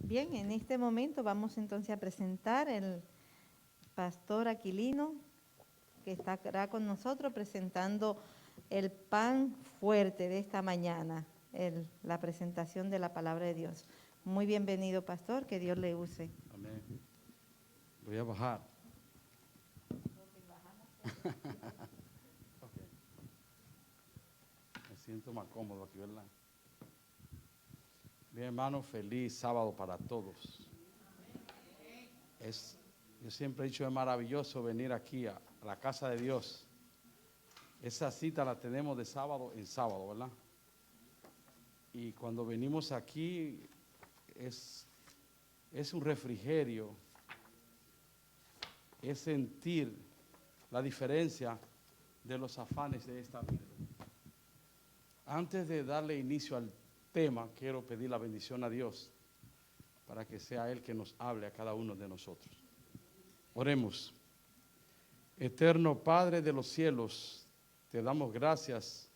Bien, en este momento vamos entonces a presentar el pastor Aquilino, que estará con nosotros presentando el pan fuerte de esta mañana, la presentación de la palabra de Dios. Muy bienvenido, pastor, que Dios le use. Amén. Voy a bajar. Okay. Me siento más cómodo aquí, ¿verdad? Bien, hermano, feliz sábado para todos. Yo siempre he dicho, es maravilloso venir aquí a la casa de Dios. Esa cita la tenemos de sábado en sábado, ¿verdad? Y cuando venimos aquí es un refrigerio, es sentir la diferencia de los afanes de esta vida. Antes de darle inicio al tema, quiero pedir la bendición a Dios para que sea Él que nos hable a cada uno de nosotros. Oremos. Eterno Padre de los cielos, te damos gracias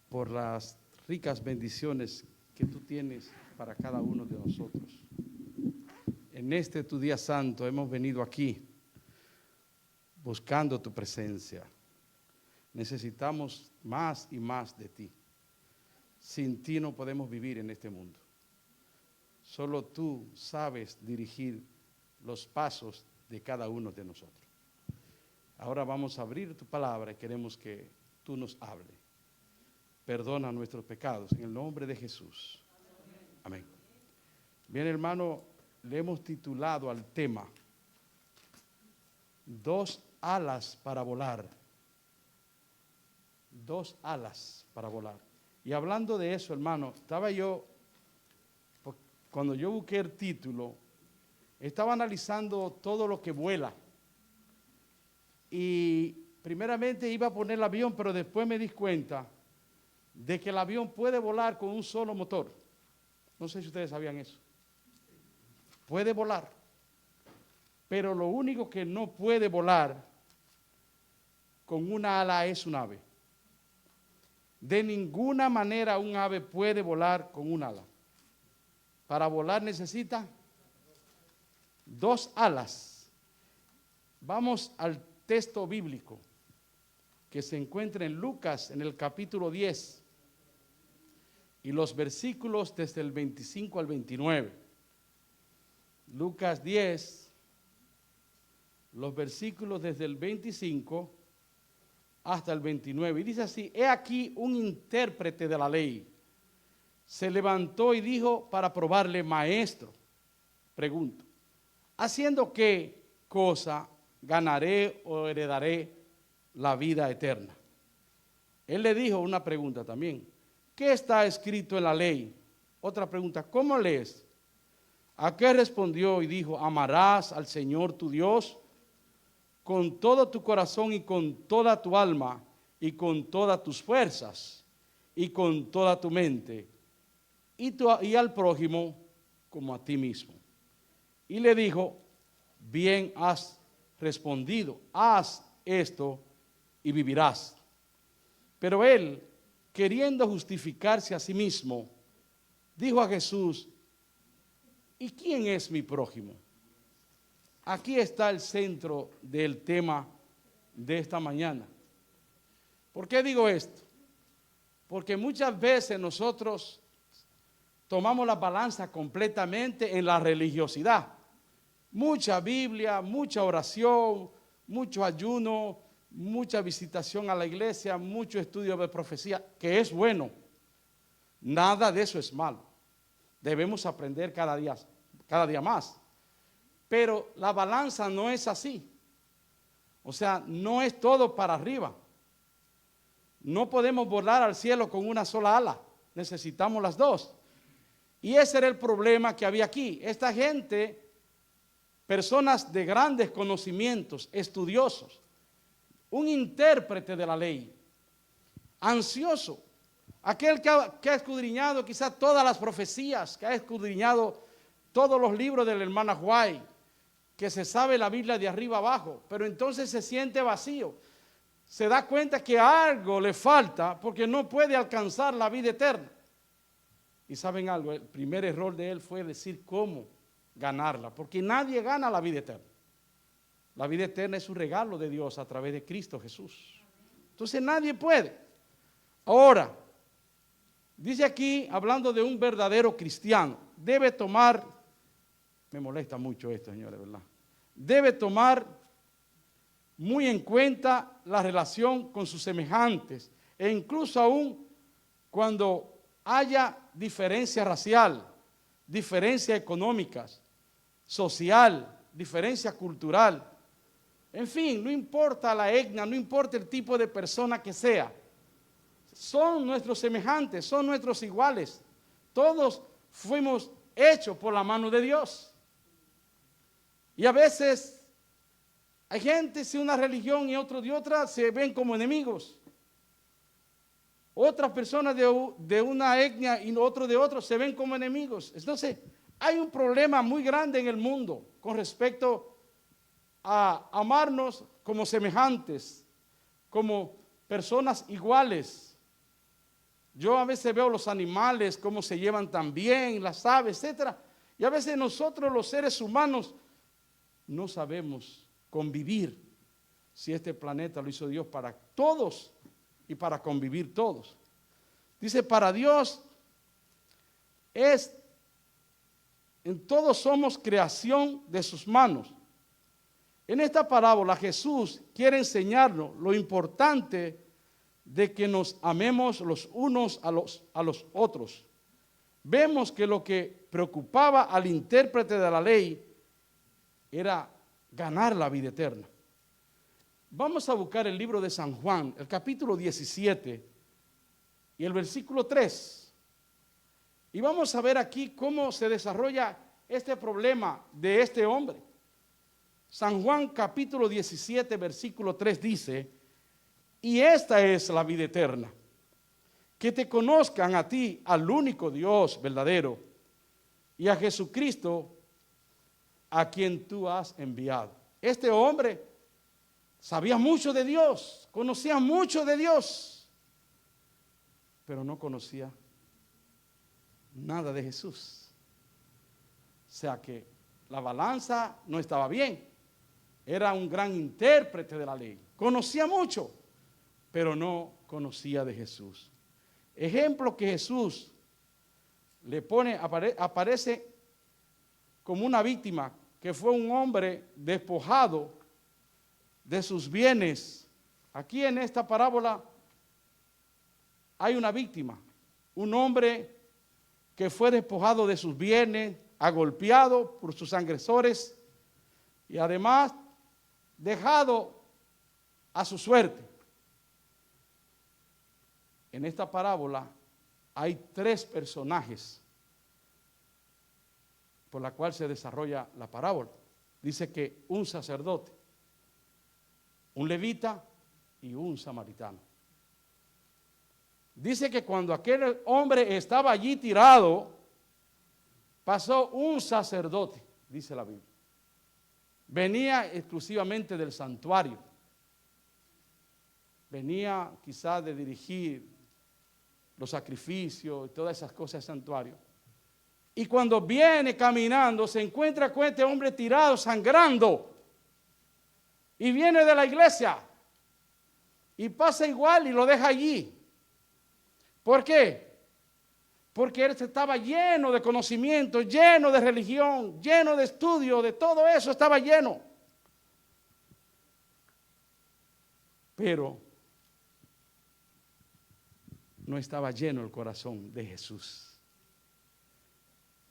por las ricas bendiciones que tú tienes para cada uno de nosotros. En este tu día santo hemos venido aquí buscando tu presencia. Necesitamos más y más de ti. Sin ti no podemos vivir en este mundo. Solo tú sabes dirigir los pasos de cada uno de nosotros. Ahora vamos a abrir tu palabra y queremos que tú nos hables. Perdona nuestros pecados en el nombre de Jesús. Amén. Bien, hermano, le hemos titulado al tema 2 alas para volar. 2 alas para volar. Y hablando de eso, hermano, cuando yo busqué el título, estaba analizando todo lo que vuela. Y primeramente iba a poner el avión, pero después me di cuenta de que el avión puede volar con un solo motor. No sé si ustedes sabían eso. Puede volar. Pero lo único que no puede volar con una ala es un ave. De ninguna manera un ave puede volar con un ala. Para volar necesita 2 alas. Vamos al texto bíblico que se encuentra en Lucas en el capítulo 10 y los versículos desde el 25 al 29. Lucas 10, los versículos desde el 25 hasta el 29. Y dice así: he aquí un intérprete de la ley. Se levantó y dijo para probarle: maestro, pregunto, ¿haciendo qué cosa ganaré o heredaré la vida eterna? Él le dijo una pregunta también: ¿qué está escrito en la ley? Otra pregunta: ¿cómo lees? ¿A qué respondió y dijo? Amarás al Señor tu Dios con todo tu corazón y con toda tu alma y con todas tus fuerzas y con toda tu mente y al prójimo como a ti mismo. Y le dijo: bien has respondido, haz esto y vivirás. Pero él, queriendo justificarse a sí mismo, dijo a Jesús: ¿y quién es mi prójimo? Aquí está el centro del tema de esta mañana. ¿Por qué digo esto? Porque muchas veces nosotros tomamos la balanza completamente en la religiosidad. Mucha Biblia, mucha oración, mucho ayuno, mucha visitación a la iglesia, mucho estudio de profecía, que es bueno. Nada de eso es malo. Debemos aprender cada día más. Pero la balanza no es así. O sea, no es todo para arriba. No podemos volar al cielo con una sola ala. Necesitamos las dos. Y ese era el problema que había aquí. Esta gente, personas de grandes conocimientos, estudiosos, un intérprete de la ley, ansioso, aquel que ha escudriñado quizás todas las profecías, que ha escudriñado todos los libros del hermano White, que se sabe la Biblia de arriba abajo, pero entonces se siente vacío. Se da cuenta que algo le falta porque no puede alcanzar la vida eterna. Y saben algo, el primer error de él fue decir cómo ganarla, porque nadie gana la vida eterna. La vida eterna es un regalo de Dios a través de Cristo Jesús. Entonces nadie puede. Ahora, dice aquí, hablando de un verdadero cristiano, debe tomar, me molesta mucho esto, señores, ¿verdad? Debe tomar muy en cuenta la relación con sus semejantes, e incluso aún cuando haya diferencia racial, diferencia económicas, social, diferencia cultural. En fin, no importa la etnia, no importa el tipo de persona que sea. Son nuestros semejantes, son nuestros iguales. Todos fuimos hechos por la mano de Dios. Y a veces hay gente de una religión y otros de otra se ven como enemigos. Otras personas de una etnia y otros de otros se ven como enemigos. Entonces, hay un problema muy grande en el mundo con respecto a amarnos como semejantes, como personas iguales. Yo a veces veo los animales, cómo se llevan tan bien, las aves, etc. Y a veces nosotros los seres humanos no sabemos convivir, si este planeta lo hizo Dios para todos y para convivir todos. Dice, para Dios en todos somos creación de sus manos. En esta parábola Jesús quiere enseñarnos lo importante de que nos amemos los unos a los otros. Vemos que lo que preocupaba al intérprete de la ley era ganar la vida eterna. Vamos a buscar el libro de San Juan, el capítulo 17 y el versículo 3. Y vamos a ver aquí cómo se desarrolla este problema de este hombre. San Juan capítulo 17, versículo 3 dice, y esta es la vida eterna, que te conozcan a ti, al único Dios verdadero, y a Jesucristo, a quien tú has enviado. Este hombre sabía mucho de Dios, conocía mucho de Dios, pero no conocía nada de Jesús. O sea que la balanza no estaba bien. Era un gran intérprete de la ley. Conocía mucho, pero no conocía de Jesús. Ejemplo que Jesús le pone, aparece como una víctima, que fue un hombre despojado de sus bienes. Aquí en esta parábola hay una víctima, un hombre que fue despojado de sus bienes, agolpeado por sus agresores y además dejado a su suerte. En esta parábola hay tres personajes por la cual se desarrolla la parábola. Dice que un sacerdote, un levita y un samaritano. Dice que cuando aquel hombre estaba allí tirado, pasó un sacerdote, dice la Biblia. Venía exclusivamente del santuario. Venía quizás de dirigir los sacrificios y todas esas cosas del santuario. Y cuando viene caminando, se encuentra con este hombre tirado, sangrando. Y viene de la iglesia. Y pasa igual y lo deja allí. ¿Por qué? Porque él estaba lleno de conocimiento, lleno de religión, lleno de estudio, de todo eso estaba lleno. Pero no estaba lleno el corazón de Jesús.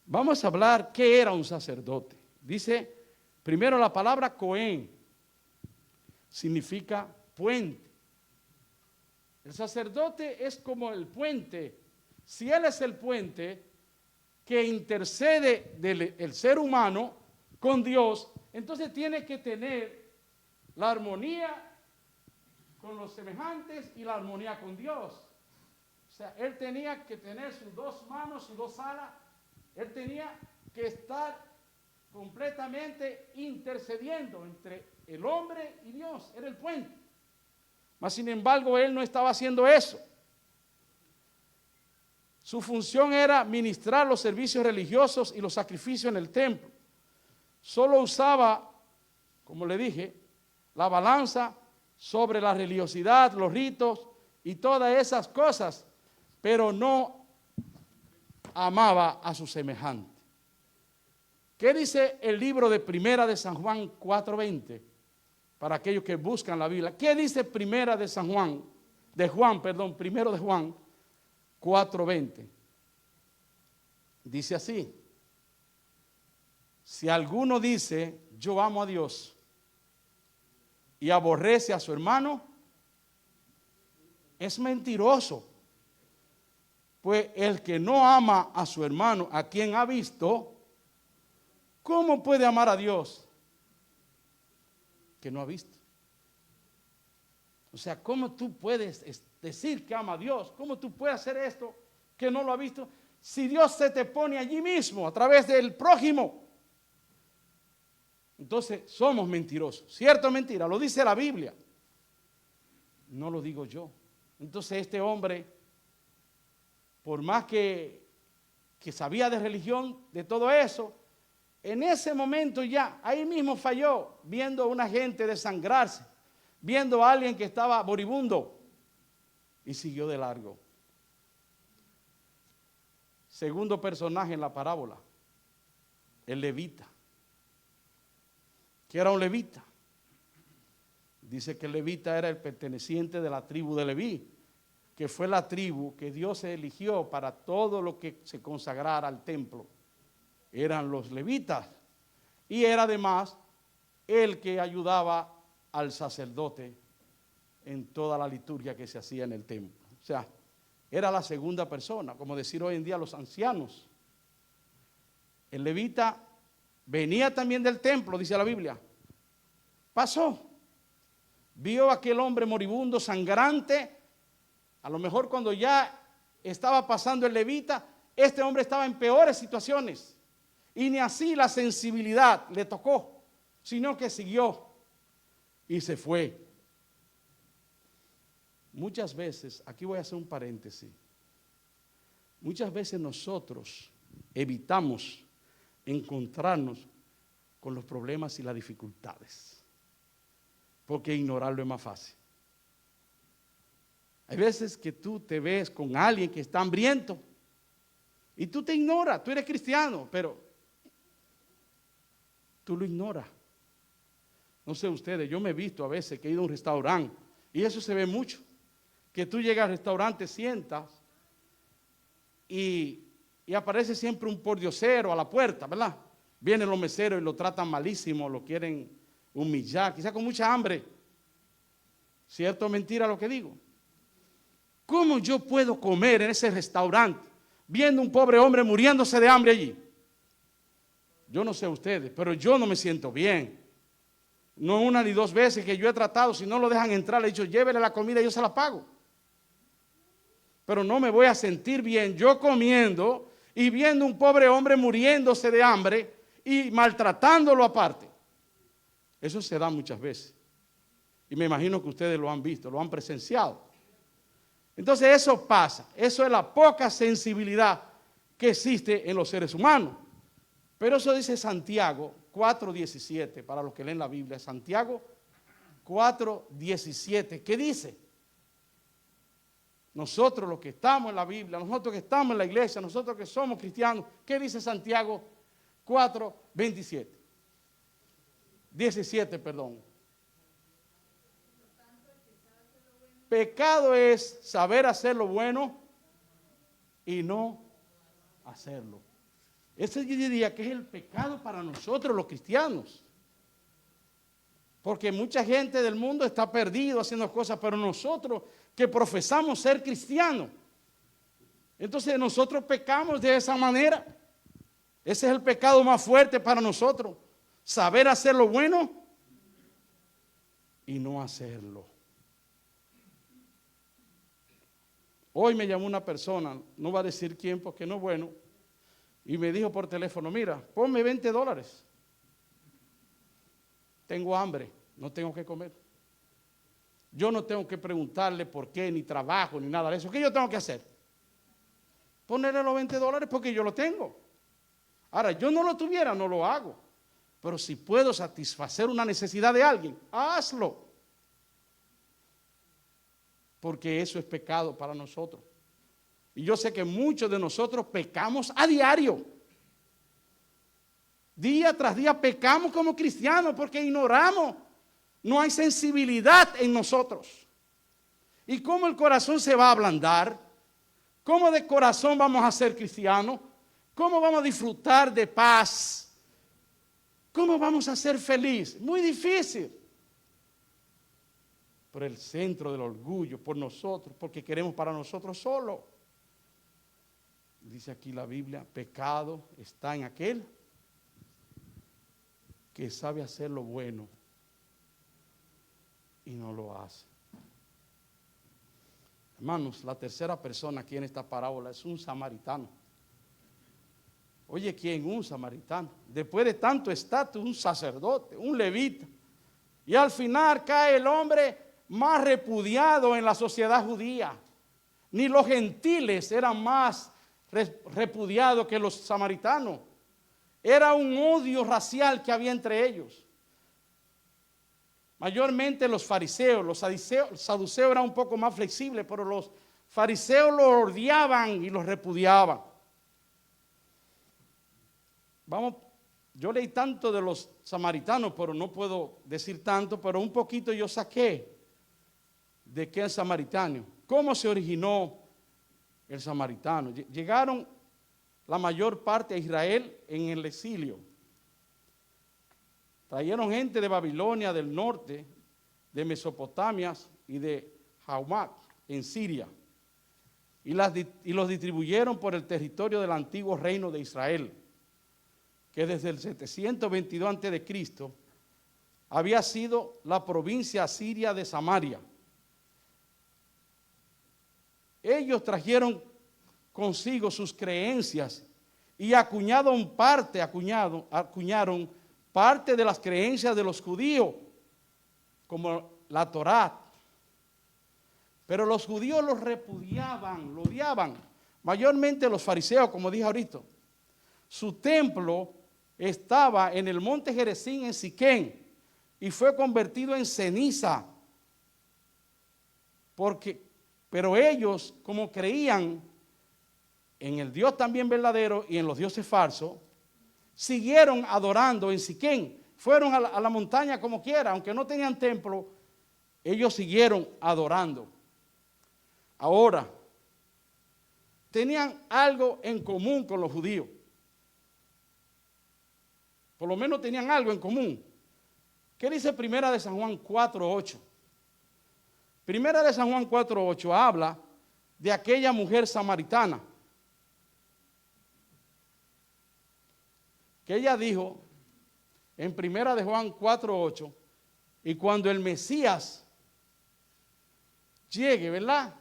Vamos a hablar qué era un sacerdote. Dice primero la palabra Cohen, significa puente. El sacerdote es como el puente. Si él es el puente que intercede del ser humano con Dios, entonces tiene que tener la armonía con los semejantes y la armonía con Dios. O sea, él tenía que tener sus dos manos, sus dos alas. Él tenía que estar completamente intercediendo entre el hombre y Dios. Era el puente. Mas sin embargo, él no estaba haciendo eso. Su función era ministrar los servicios religiosos y los sacrificios en el templo. Solo usaba, como le dije, la balanza sobre la religiosidad, los ritos y todas esas cosas, pero no amaba a su semejante. ¿Qué dice el libro de Primera de San Juan 4:20? Para aquellos que buscan la Biblia. ¿Qué dice Primero de Juan 4:20? Dice así: si alguno dice yo amo a Dios y aborrece a su hermano, es mentiroso. Pues el que no ama a su hermano, a quien ha visto, ¿cómo puede amar a Dios que no ha visto? O sea, ¿cómo tú puedes decir que ama a Dios? ¿Cómo tú puedes hacer esto que no lo ha visto? Si Dios se te pone allí mismo a través del prójimo. Entonces somos mentirosos. ¿Cierto o mentira? Lo dice la Biblia. No lo digo yo. Entonces este hombre, por más que sabía de religión, de todo eso, en ese momento ya, ahí mismo falló, viendo a una gente desangrarse, viendo a alguien que estaba moribundo, y siguió de largo. Segundo personaje en la parábola, el levita. ¿Qué era un levita? Dice que el levita era el perteneciente de la tribu de Leví, que fue la tribu que Dios eligió para todo lo que se consagrara al templo. Eran los levitas. Y era además el que ayudaba al sacerdote en toda la liturgia que se hacía en el templo. O sea, era la segunda persona, como decir hoy en día los ancianos. El levita venía también del templo, dice la Biblia. Pasó. Vio a aquel hombre moribundo, sangrante. A lo mejor cuando ya estaba pasando el levita, este hombre estaba en peores situaciones. Y ni así la sensibilidad le tocó, sino que siguió y se fue. Muchas veces, aquí voy a hacer un paréntesis, muchas veces nosotros evitamos encontrarnos con los problemas y las dificultades, porque ignorarlo es más fácil. Hay veces que tú te ves con alguien que está hambriento y tú te ignoras, tú eres cristiano, pero tú lo ignoras. No sé ustedes, yo me he visto a veces que he ido a un restaurante y eso se ve mucho, que tú llegas al restaurante, sientas y aparece siempre un pordiosero a la puerta, ¿verdad? Vienen los meseros y lo tratan malísimo, lo quieren humillar, quizás con mucha hambre. ¿Cierto o mentira lo que digo? ¿Cómo yo puedo comer en ese restaurante viendo un pobre hombre muriéndose de hambre allí? Yo no sé ustedes, pero yo no me siento bien. No una ni dos veces que yo he tratado, si no lo dejan entrar, le he dicho, llévele la comida y yo se la pago. Pero no me voy a sentir bien yo comiendo y viendo un pobre hombre muriéndose de hambre y maltratándolo aparte. Eso se da muchas veces. Y me imagino que ustedes lo han visto, lo han presenciado. Entonces eso pasa, eso es la poca sensibilidad que existe en los seres humanos. Pero eso dice Santiago 4:17, para los que leen la Biblia, Santiago 4:17, ¿qué dice? Nosotros los que estamos en la Biblia, nosotros que estamos en la iglesia, nosotros que somos cristianos, ¿qué dice Santiago 4:27? 17, perdón. Pecado es saber hacer lo bueno y no hacerlo. Ese yo diría que es el pecado para nosotros los cristianos. Porque mucha gente del mundo está perdido haciendo cosas, pero nosotros que profesamos ser cristianos, entonces nosotros pecamos de esa manera. Ese es el pecado más fuerte para nosotros. Saber hacer lo bueno y no hacerlo. Hoy me llamó una persona, no va a decir quién porque no es bueno, y me dijo por teléfono, mira, ponme $20. Tengo hambre, no tengo que comer. Yo no tengo que preguntarle por qué, ni trabajo, ni nada de eso. ¿Qué yo tengo que hacer? ponerle los $20 porque yo lo tengo. Ahora, yo no lo tuviera, no lo hago. Pero si puedo satisfacer una necesidad de alguien, hazlo. Porque eso es pecado para nosotros. Y yo sé que muchos de nosotros pecamos a diario. Día tras día pecamos como cristianos porque ignoramos. No hay sensibilidad en nosotros. ¿Y cómo el corazón se va a ablandar? ¿Cómo de corazón vamos a ser cristianos? ¿Cómo vamos a disfrutar de paz? ¿Cómo vamos a ser felices? Muy difícil. Por el centro del orgullo, por nosotros, porque queremos para nosotros solo. Dice aquí la Biblia, pecado está en aquel que sabe hacer lo bueno y no lo hace. Hermanos, la tercera persona aquí en esta parábola es un samaritano. Oye, ¿quién? Un samaritano. Después de tanto estatus, un sacerdote, un levita. Y al final cae el hombre más repudiado en la sociedad judía. Ni los gentiles eran más repudiados que los samaritanos. Era un odio racial que había entre ellos. Mayormente los fariseos, los saduceos eran un poco más flexibles, pero los fariseos los odiaban y los repudiaban. Yo leí tanto de los samaritanos, pero no puedo decir tanto, pero un poquito yo saqué de qué es samaritano. ¿Cómo se originó el samaritano? Llegaron la mayor parte de Israel en el exilio. Trajeron gente de Babilonia, del norte, de Mesopotamia y de Hamac, en Siria. Y los distribuyeron por el territorio del antiguo reino de Israel, que desde el 722 a.C. había sido la provincia asiria de Samaria. Ellos trajeron consigo sus creencias y acuñaron parte de las creencias de los judíos, como la Torá. Pero los judíos los repudiaban, lo odiaban. Mayormente los fariseos, como dije ahorita. Su templo estaba en el monte Gerizim en Siquén y fue convertido en ceniza. Pero ellos, como creían en el Dios también verdadero y en los dioses falsos, siguieron adorando en Siquén. Fueron a la montaña como quiera, aunque no tenían templo, ellos siguieron adorando. Ahora, tenían algo en común con los judíos. Por lo menos tenían algo en común. ¿Qué dice Primera de San Juan 4:8? Primera de San Juan 4:8 habla de aquella mujer samaritana. Que ella dijo en Primera de Juan 4:8, y cuando el Mesías llegue, ¿verdad?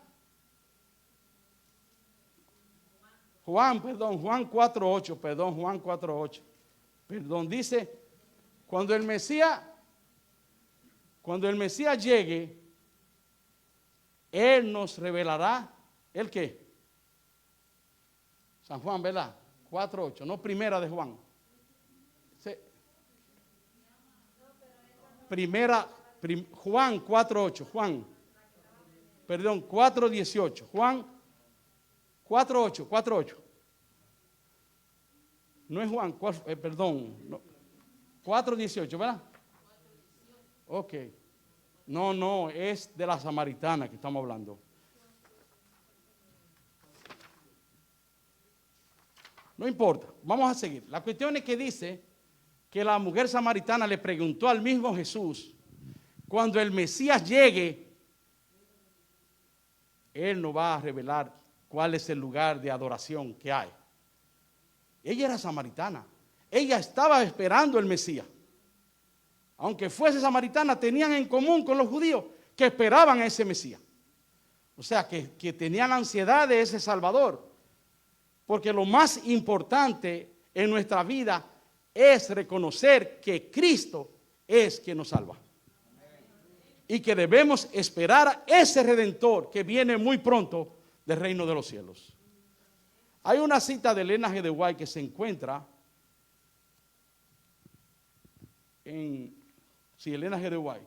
Juan 4:8, dice, cuando el Mesías llegue, Él nos revelará, ¿el qué? San Juan, ¿verdad? 4:8, no Primera de Juan. Juan 4:8, 4:18, Juan 4:8. No es Juan, 4:18, ¿verdad? Ok. No, es de la samaritana que estamos hablando. No importa, vamos a seguir. La cuestión es que dice que la mujer samaritana le preguntó al mismo Jesús, cuando el Mesías llegue, Él nos va a revelar cuál es el lugar de adoración que hay. Ella era samaritana, ella estaba esperando el Mesías. Aunque fuese samaritana, tenían en común con los judíos que esperaban a ese Mesías. O sea, que tenían ansiedad de ese Salvador. Porque lo más importante en nuestra vida es reconocer que Cristo es quien nos salva. Y que debemos esperar a ese Redentor que viene muy pronto del reino de los cielos. Hay una cita de Elena G. de White que se encuentra en Elena G. de White.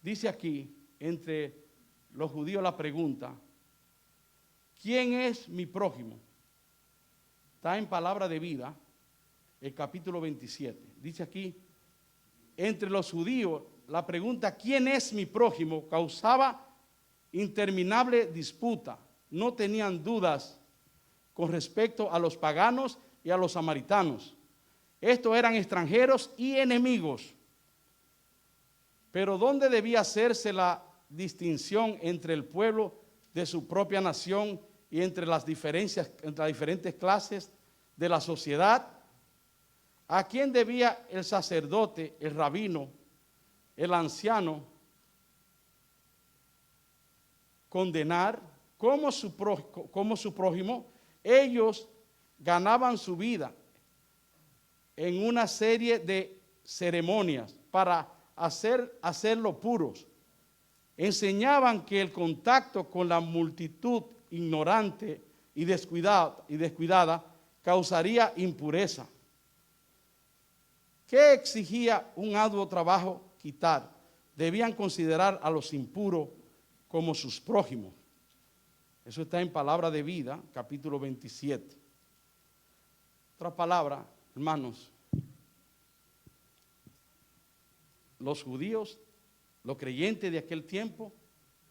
Dice aquí, entre los judíos, la pregunta: ¿quién es mi prójimo? Está en Palabra de Vida, el capítulo 27. Dice aquí, entre los judíos, la pregunta ¿quién es mi prójimo? Causaba interminable disputa. No tenían dudas con respecto a los paganos y a los samaritanos. Estos eran extranjeros y enemigos. Pero ¿dónde debía hacerse la distinción entre el pueblo de su propia nación y entre las diferentes clases de la sociedad? ¿A quién debía el sacerdote, el rabino, el anciano condenar como su prójimo? Ellos ganaban su vida en una serie de ceremonias para hacerlo puros. Enseñaban que el contacto con la multitud ignorante y descuidada causaría impureza. ¿Qué exigía un arduo trabajo quitar? Debían considerar a los impuros como sus prójimos. Eso está en Palabra de Vida, capítulo 27. Otra palabra, hermanos. Los judíos, los creyentes de aquel tiempo,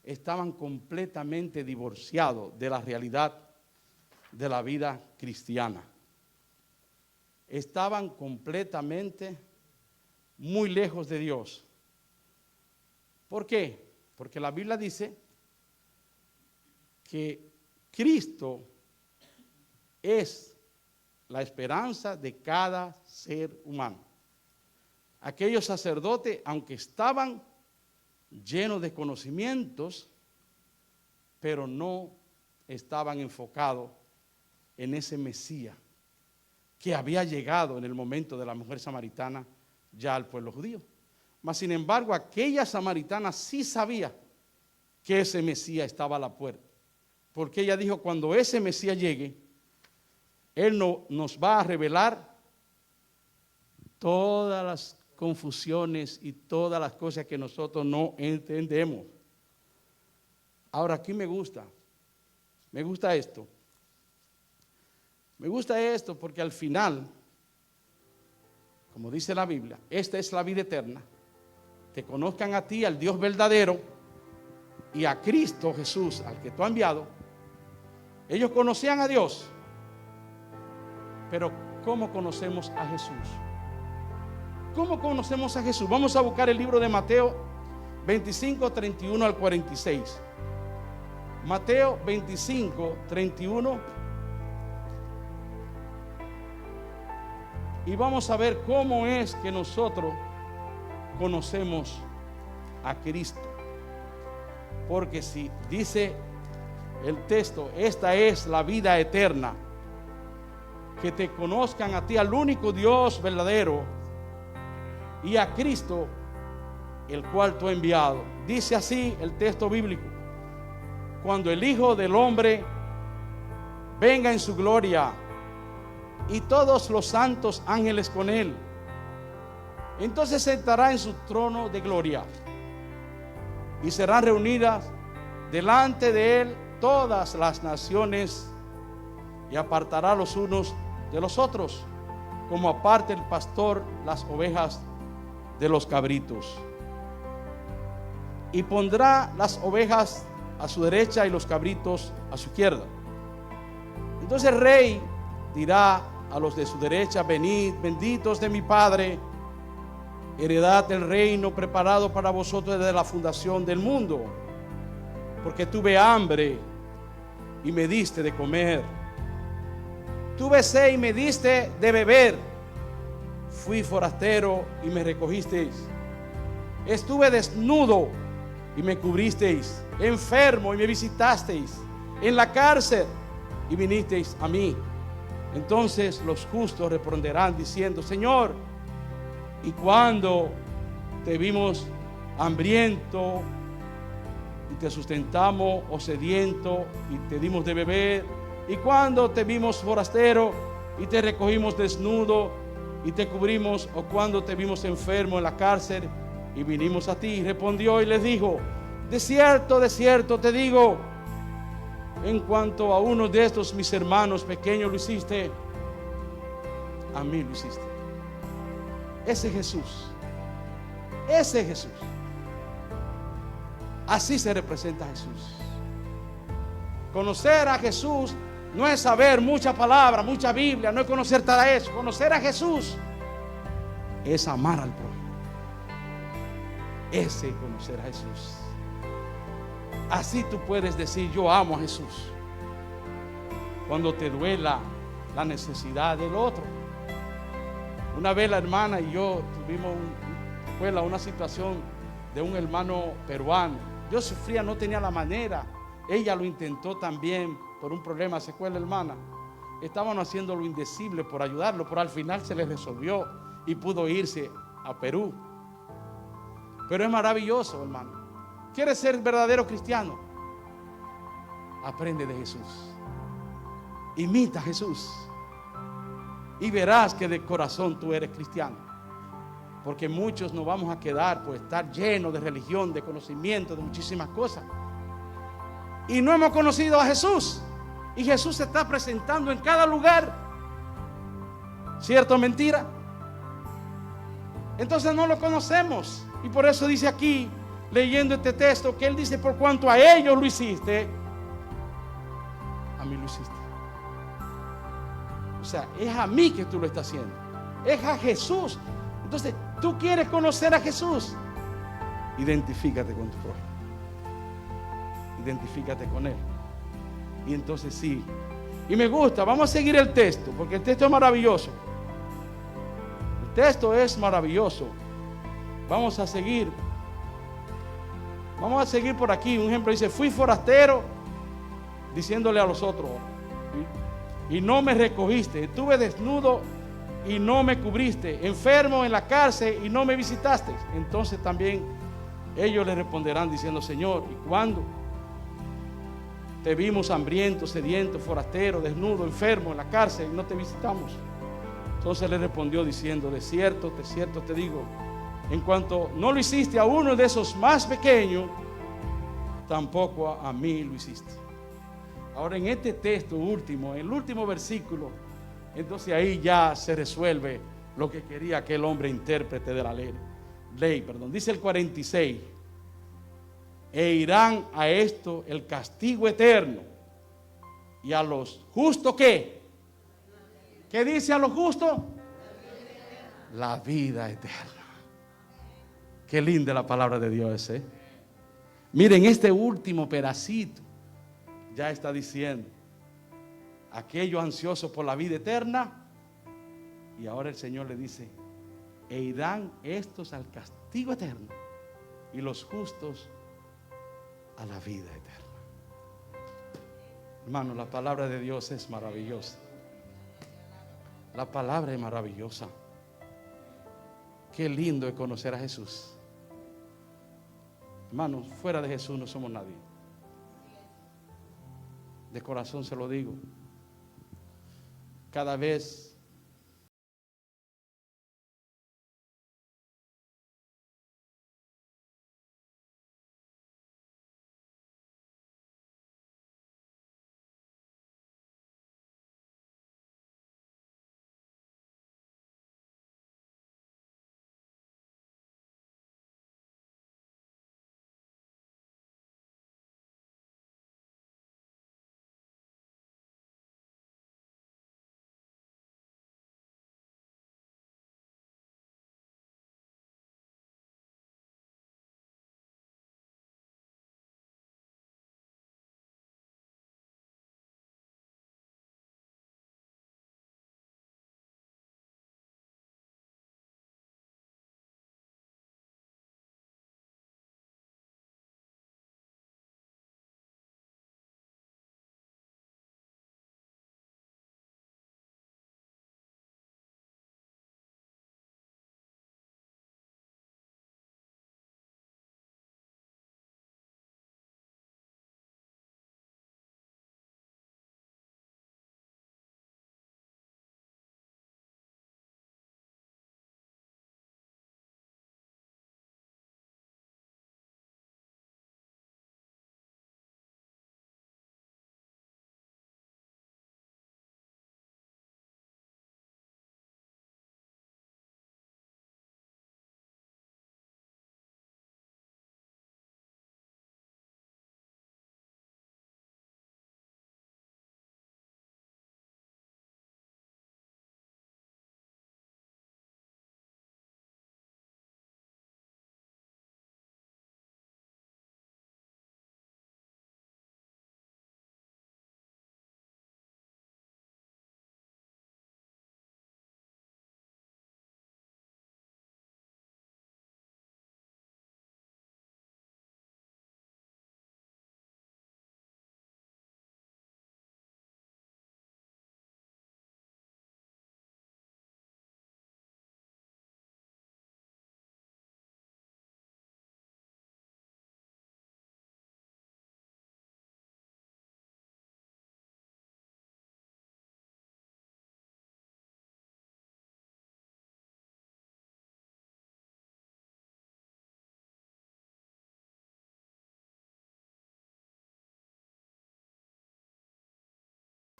estaban completamente divorciados de la realidad de la vida cristiana. Estaban completamente muy lejos de Dios. ¿Por qué? Porque la Biblia dice que Cristo es la esperanza de cada ser humano. Aquellos sacerdotes, aunque estaban llenos de conocimientos, pero no estaban enfocados en ese Mesías que había llegado en el momento de la mujer samaritana ya al pueblo judío. Mas sin embargo, aquella samaritana sí sabía que ese Mesías estaba a la puerta, porque ella dijo: cuando ese Mesías llegue, Él nos va a revelar todas las confusiones y todas las cosas que nosotros no entendemos. Ahora, aquí me gusta esto. Me gusta esto porque al final, como dice la Biblia, esta es la vida eterna: que conozcan a ti, al Dios verdadero, y a Cristo Jesús, al que tú has enviado. Ellos conocían a Dios, pero ¿cómo conocemos a Jesús? ¿Cómo conocemos a Jesús? Vamos a buscar el libro de Mateo 25, 31 al 46. Mateo 25, 31. Y vamos a ver cómo es que nosotros conocemos a Cristo. Porque si dice el texto, esta es la vida eterna, que te conozcan a ti, al único Dios verdadero, y a Cristo, el cual tú has enviado. Dice así el texto bíblico: cuando el Hijo del Hombre venga en su gloria y todos los santos ángeles con él, entonces sentará en su trono de gloria y serán reunidas delante de él todas las naciones, y apartará los unos de los otros, como aparte el pastor las ovejas de los cabritos. Y pondrá las ovejas a su derecha y los cabritos a su izquierda. Entonces el rey dirá a los de su derecha: venid, benditos de mi Padre, heredad el reino preparado para vosotros desde la fundación del mundo, porque tuve hambre y me diste de comer, tuve sed y me diste de beber, fui forastero y me recogisteis, estuve desnudo y me cubristeis, enfermo y me visitasteis, en la cárcel y vinisteis a mí. Entonces los justos responderán diciendo: Señor, ¿y cuándo te vimos hambriento y te sustentamos, o sediento y te dimos de beber? ¿Y cuándo te vimos forastero y te recogimos desnudo y te cubrimos? ¿O cuándo te vimos enfermo en la cárcel y vinimos a ti? Y respondió y les dijo: de cierto te digo, en cuanto a uno de estos mis hermanos pequeños lo hiciste, a mí lo hiciste. Ese es Jesús. Ese es Jesús. Así se representa a Jesús. Conocer a Jesús no es saber mucha palabra, mucha Biblia, no es conocer todo eso. Conocer a Jesús es amar al prójimo. Ese es conocer a Jesús. Así tú puedes decir: yo amo a Jesús, cuando te duela la necesidad del otro. Una vez la hermana y yo tuvimos una situación de un hermano peruano. Yo sufría, no tenía la manera. Ella lo intentó también por un problema, se fue la hermana. Estábamos haciendo lo indecible por ayudarlo, pero al final se le resolvió y pudo irse a Perú. Pero es maravilloso, hermano. ¿Quieres ser verdadero cristiano? Aprende de Jesús. Imita a Jesús. Y verás que de corazón tú eres cristiano. Porque muchos nos vamos a quedar por estar llenos de religión, de conocimiento, de muchísimas cosas. Y no hemos conocido a Jesús. Y Jesús se está presentando en cada lugar. ¿Cierto o mentira? Entonces no lo conocemos. Y por eso dice aquí, leyendo este texto, que Él dice: por cuanto a ellos lo hiciste, a mí lo hiciste. O sea, es a mí que tú lo estás haciendo. Es a Jesús. Entonces, tú quieres conocer a Jesús, identifícate con tu prójimo. Identifícate con Él. Y entonces sí. Y me gusta, vamos a seguir el texto, porque el texto es maravilloso. El texto es maravilloso. Vamos a seguir. Vamos a seguir por aquí. Un ejemplo dice: fui forastero, diciéndole a los otros, y no me recogiste. Estuve desnudo y no me cubriste. Enfermo en la cárcel y no me visitaste. Entonces también ellos le responderán diciendo: Señor, ¿y cuándo te vimos hambriento, sediento, forastero, desnudo, enfermo en la cárcel y no te visitamos? Entonces le respondió diciendo: de cierto te digo, en cuanto no lo hiciste a uno de esos más pequeños, tampoco a mí lo hiciste. Ahora, en este texto último, en el último versículo, entonces ahí ya se resuelve lo que quería aquel hombre intérprete de la ley. Dice el 46: e irán a esto el castigo eterno, y a los justos, ¿qué? ¿Qué dice a los justos? La vida eterna. Qué linda la palabra de Dios, ¿eh? Miren, este último pedacito ya está diciendo: aquellos ansiosos por la vida eterna. Y ahora el Señor le dice: e irán estos al castigo eterno, y los justos a la vida eterna. Hermano, la palabra de Dios es maravillosa. La palabra es maravillosa. Qué lindo es conocer a Jesús. Hermanos, fuera de Jesús no somos nadie. De corazón se lo digo. Cada vez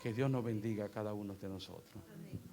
Que Dios nos bendiga a cada uno de nosotros. Amén.